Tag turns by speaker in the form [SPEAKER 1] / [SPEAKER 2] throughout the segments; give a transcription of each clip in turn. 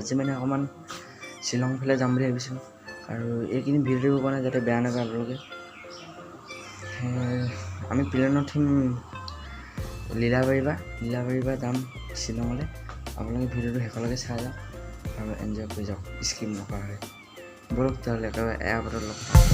[SPEAKER 1] আজি মানে অকণমান শ্বিলং ফালে যাম বুলি ভাবিছিলোঁ আৰু এইখিনি ভিডিঅ' দিব পৰা নাই যাতে বেয়া নাপায় আপোনালোকে। আমি প্লেনত উঠিম লীলাবাৰীৰ পৰা যাম শ্বিলঙলৈ। আপোনালোকে ভিডিঅ'টো শেষলৈকে চাই যাওক আৰু এনজয় কৰি যাওক স্কিপ নকৰাকৈ। বলক তেতিয়াহ'লে একেবাৰে এয়াৰপৰ্টত লগ পাম।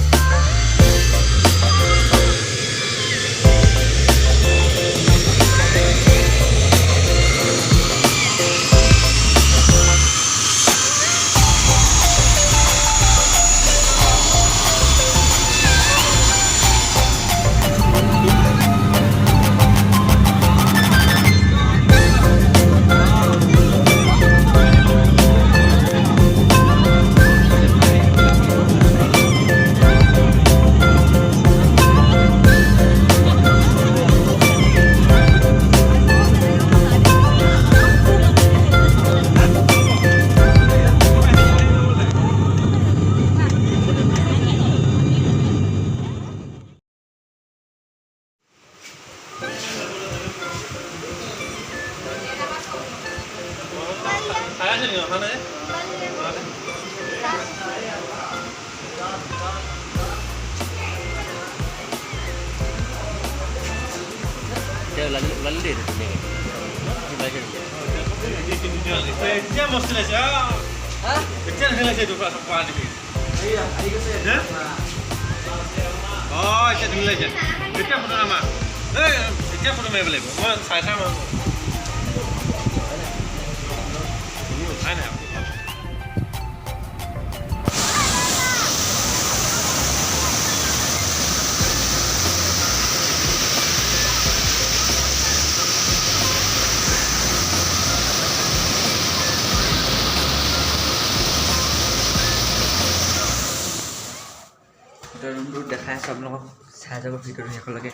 [SPEAKER 1] ৰুমটো দেখাই আছোঁ আপোনালোকক, চাই যাব ভিডিঅ'টো শেষলৈকে।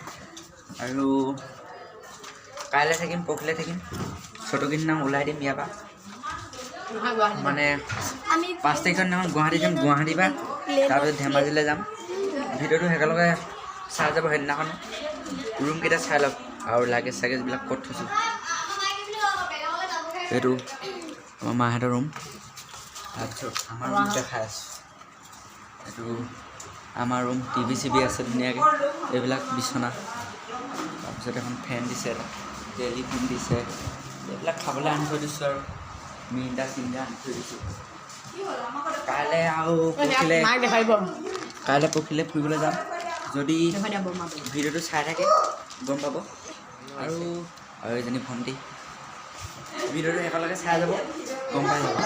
[SPEAKER 1] আৰু কাইলৈ থাকিম, পৰহিলৈ থাকিম, চতকীৰ দিনাখন ওলাই দিম ইয়াৰ পৰা। মানে 5 তাৰিখৰ দিনাখন গুৱাহাটী যাম, গুৱাহাটীৰ পৰা তাৰপিছত ধেমাজিলৈ যাম। ভিডিঅ'টো শেষলৈকে চাই যাব। সেইদিনাখন ৰুমকেইটা চাই লওক আৰু লাগেজ চাগেজবিলাক ক'ত থৈছোঁ। এইটো আমাৰ মাহঁতৰ ৰুম। তাৰপিছত আমাৰ ৰুম দেখাই আছোঁ। এইটো আমাৰ ৰুম, টিভি চিভি আছে ধুনীয়াকৈ, এইবিলাক বিচনা, তাৰপিছত এখন ফেন দিছে, এটা টেলিফোন দিছে, এইবিলাক খাবলৈ আনি থৈ দিছোঁ আৰু মিৰিণ্ডা চিৰিণ্ডা আনি থৈ দিছোঁ। কাইলৈ আৰু পৰহিলৈ ফুৰিবলৈ যাম। যদি ভিডিঅ'টো চাই থাকে গম পাব। আৰু এজনী ভণ্টি, ভিডিঅ'টো একেলগে চাই যাব, গম পাই যাব।